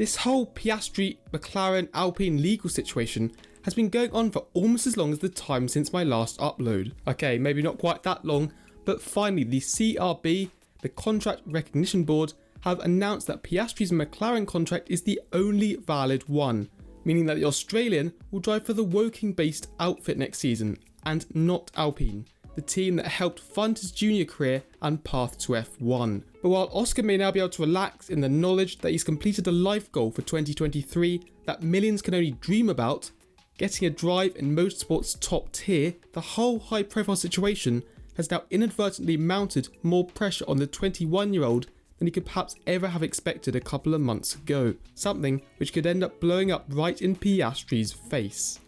This whole Piastri, McLaren, Alpine legal situation has been going on for almost as long as the time since my last upload. Okay, maybe not quite that long, but finally the CRB, the Contract Recognition Board, have announced that Piastri's McLaren contract is the only valid one, meaning that the Australian will drive for the Woking-based outfit next season, and not Alpine, the team that helped fund his junior career and path to F1. But while Oscar may now be able to relax in the knowledge that he's completed a life goal for 2023 that millions can only dream about, getting a drive in motorsport's top tier, the whole high-profile situation has now inadvertently mounted more pressure on the 21-year-old than he could perhaps ever have expected a couple of months ago, something which could end up blowing up right in Piastri's face.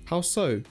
How so?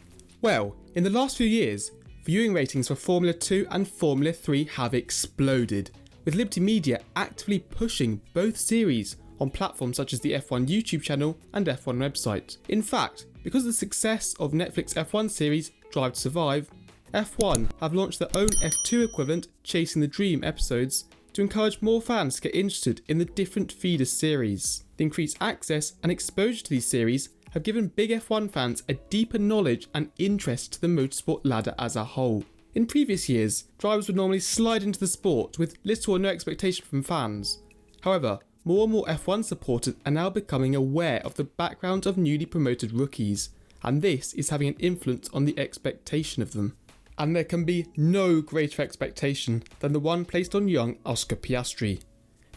Well, in the last few years, viewing ratings for Formula 2 and Formula 3 have exploded, with Liberty Media actively pushing both series on platforms such as the F1 YouTube channel and F1 website. In fact, because of the success of Netflix F1 series Drive to Survive, F1 have launched their own F2 equivalent, Chasing the Dream episodes, to encourage more fans to get interested in the different feeder series. The increased access and exposure to these series have given big F1 fans a deeper knowledge and interest to the motorsport ladder as a whole. In previous years, drivers would normally slide into the sport with little or no expectation from fans. However, more and more F1 supporters are now becoming aware of the background of newly promoted rookies, and this is having an influence on the expectation of them. And there can be no greater expectation than the one placed on young Oscar Piastri.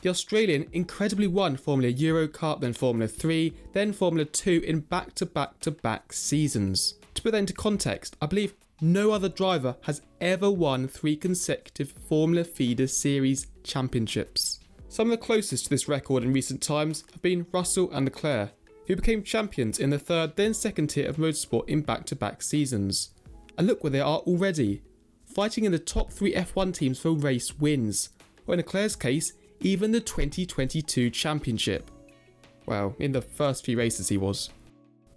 The Australian incredibly won Formula Euro Cup, then Formula 3, then Formula 2 in back-to-back-to-back seasons. To put that into context, I believe no other driver has ever won 3 consecutive Formula Feeder Series championships. Some of the closest to this record in recent times have been Russell and Leclerc, who became champions in the third then second tier of motorsport in back-to-back seasons. And look where they are already, fighting in the top 3 F1 teams for race wins, or in Leclerc's case, even the 2022 championship. Well, in the first few races he was.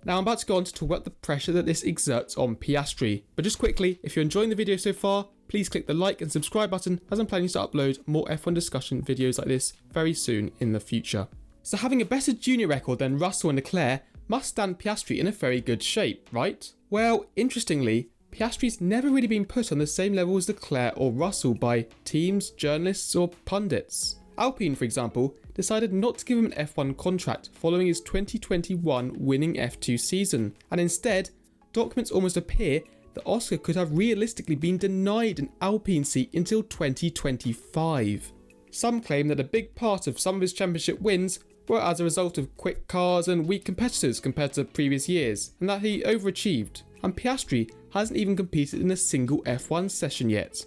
Now I'm about to go on to talk about the pressure that this exerts on Piastri, but just quickly, if you're enjoying the video so far, please click the like and subscribe button, as I'm planning to upload more F1 discussion videos like this very soon in the future. So having a better junior record than Russell and Leclerc must stand Piastri in a very good shape, right? Well, interestingly, Piastri's never really been put on the same level as Leclerc or Russell by teams, journalists or pundits. Alpine, for example, decided not to give him an F1 contract following his 2021 winning F2 season, and instead, documents almost appear that Oscar could have realistically been denied an Alpine seat until 2025. Some claim that a big part of some of his championship wins were as a result of quick cars and weak competitors compared to previous years, and that he overachieved. And Piastri hasn't even competed in a single F1 session yet.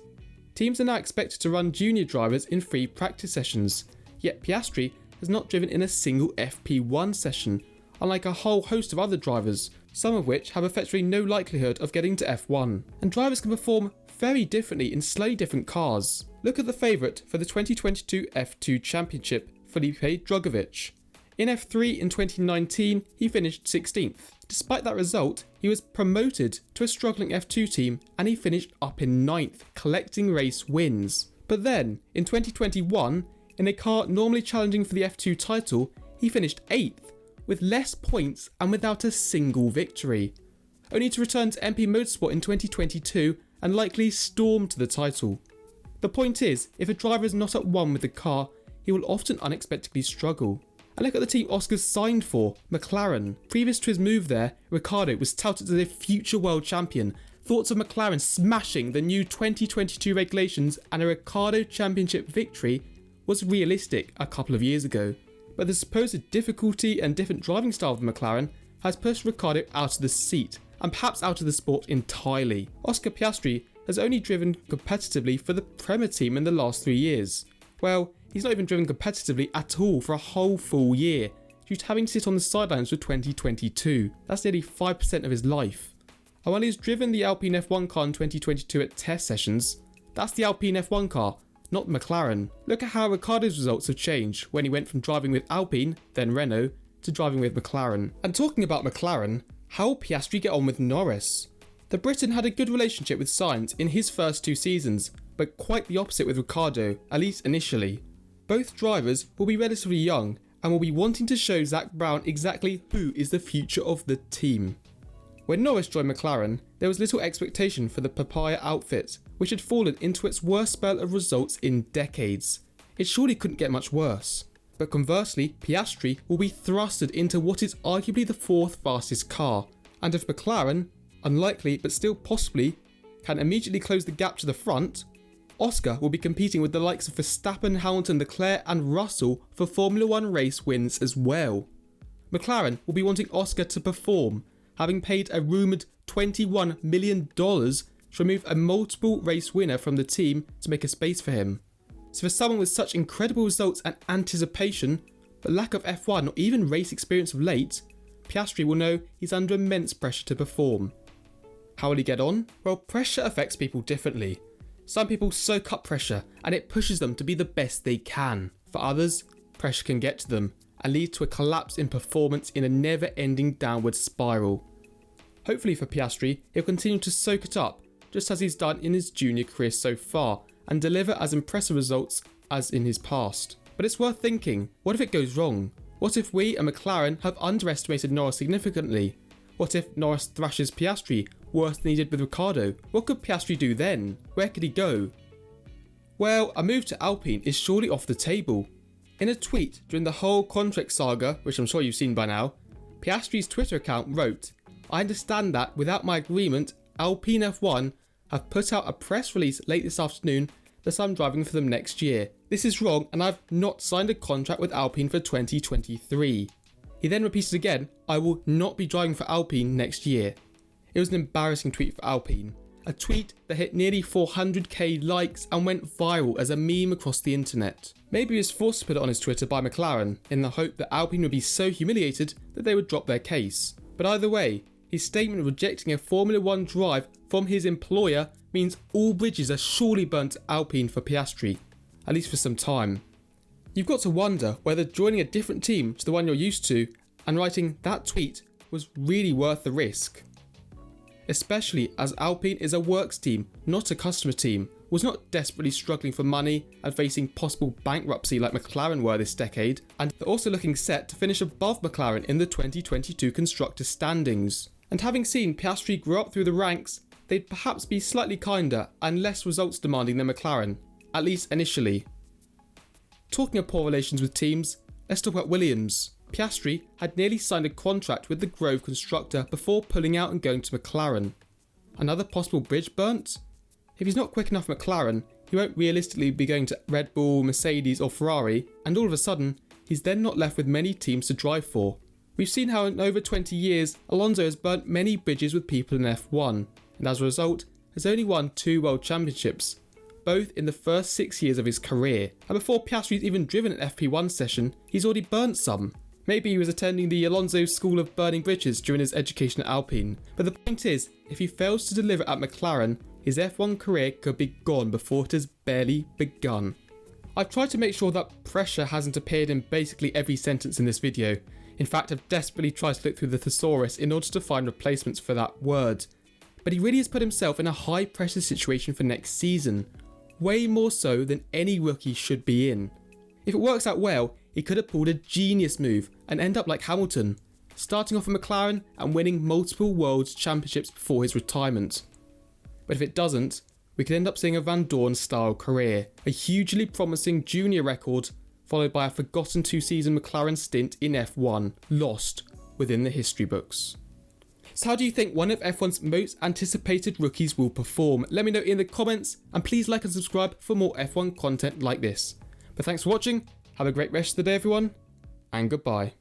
Teams are now expected to run junior drivers in free practice sessions, yet Piastri has not driven in a single FP1 session, unlike a whole host of other drivers, some of which have effectively no likelihood of getting to F1. And drivers can perform very differently in slightly different cars. Look at the favourite for the 2022 F2 Championship, Felipe Drugovich. In F3 in 2019, he finished 16th. Despite that result, he was promoted to a struggling F2 team and he finished up in 9th, collecting race wins. But then, in 2021, in a car normally challenging for the F2 title, he finished 8th, with less points and without a single victory. Only to return to MP Motorsport in 2022 and likely storm to the title. The point is, if a driver is not at one with the car, he will often unexpectedly struggle. And look at the team Oscar's signed for, McLaren. Previous to his move there, Ricciardo was touted as a future world champion. Thoughts of McLaren smashing the new 2022 regulations and a Ricciardo championship victory was realistic a couple of years ago. But the supposed difficulty and different driving style of McLaren has pushed Ricciardo out of the seat, and perhaps out of the sport entirely. Oscar Piastri has only driven competitively for the Prema team in the last 3 years. Well, he's not even driven competitively at all for a whole full year, due to having to sit on the sidelines for 2022. That's nearly 5% of his life. And while he's driven the Alpine F1 car in 2022 at test sessions, that's the Alpine F1 car, not McLaren. Look at how Ricciardo's results have changed when he went from driving with Alpine, then Renault, to driving with McLaren. And talking about McLaren, how will Piastri get on with Norris? The Briton had a good relationship with Sainz in his first 2 seasons, but quite the opposite with Ricciardo, at least initially. Both drivers will be relatively young, and will be wanting to show Zak Brown exactly who is the future of the team. When Norris joined McLaren, there was little expectation for the papaya outfit, which had fallen into its worst spell of results in decades. It surely couldn't get much worse. But conversely, Piastri will be thrusted into what is arguably the fourth fastest car, and if McLaren, unlikely but still possibly, can immediately close the gap to the front, Oscar will be competing with the likes of Verstappen, Hamilton, Leclerc and Russell for Formula 1 race wins as well. McLaren will be wanting Oscar to perform, having paid a rumoured $21 million to remove a multiple race winner from the team to make a space for him. So for someone with such incredible results and anticipation, but lack of F1 or even race experience of late, Piastri will know he's under immense pressure to perform. How will he get on? Well, pressure affects people differently. Some people soak up pressure and it pushes them to be the best they can. For others, pressure can get to them and lead to a collapse in performance in a never-ending downward spiral. Hopefully for Piastri, he'll continue to soak it up, just as he's done in his junior career so far, and deliver as impressive results as in his past. But it's worth thinking, what if it goes wrong? What if we and McLaren have underestimated Norris significantly? What if Norris thrashes Piastri worse than he did with Ricciardo? What could Piastri do then? Where could he go? Well, a move to Alpine is surely off the table. In a tweet during the whole contract saga, which I'm sure you've seen by now, Piastri's Twitter account wrote, "I understand that without my agreement, Alpine F1 have put out a press release late this afternoon that I'm driving for them next year. This is wrong and I've not signed a contract with Alpine for 2023. He then repeated again, "I will not be driving for Alpine next year." It was an embarrassing tweet for Alpine. A tweet that hit nearly 400k likes and went viral as a meme across the internet. Maybe he was forced to put it on his Twitter by McLaren in the hope that Alpine would be so humiliated that they would drop their case. But either way, his statement rejecting a Formula 1 drive from his employer means all bridges are surely burnt at Alpine for Piastri, at least for some time. You've got to wonder whether joining a different team to the one you're used to and writing that tweet was really worth the risk. Especially as Alpine is a works team, not a customer team, was not desperately struggling for money and facing possible bankruptcy like McLaren were this decade, and they're also looking set to finish above McLaren in the 2022 Constructors' standings. And having seen Piastri grow up through the ranks, they'd perhaps be slightly kinder and less results demanding than McLaren, at least initially. Talking of poor relations with teams, let's talk about Williams. Piastri had nearly signed a contract with the Grove constructor before pulling out and going to McLaren. Another possible bridge burnt? If he's not quick enough for McLaren, he won't realistically be going to Red Bull, Mercedes or Ferrari, and all of a sudden, he's then not left with many teams to drive for. We've seen how in over 20 years, Alonso has burnt many bridges with people in F1, and as a result, has only won 2 World Championships, both in the first 6 years of his career. And before Piastri's even driven an FP1 session, he's already burnt some. Maybe he was attending the Alonso School of Burning Bridges during his education at Alpine. But the point is, if he fails to deliver at McLaren, his F1 career could be gone before it has barely begun. I've tried to make sure that pressure hasn't appeared in basically every sentence in this video. In fact, I've desperately tried to look through the thesaurus in order to find replacements for that word. But he really has put himself in a high pressure situation for next season. Way more so than any rookie should be in. If it works out well, he could have pulled a genius move and end up like Hamilton, starting off at McLaren and winning multiple World Championships before his retirement. But if it doesn't, we could end up seeing a Van Dorn style career, a hugely promising junior record, followed by a forgotten 2-season McLaren stint in F1, lost within the history books. So how do you think one of F1's most anticipated rookies will perform? Let me know in the comments, and please like and subscribe for more F1 content like this. But thanks for watching, have a great rest of the day everyone, and goodbye.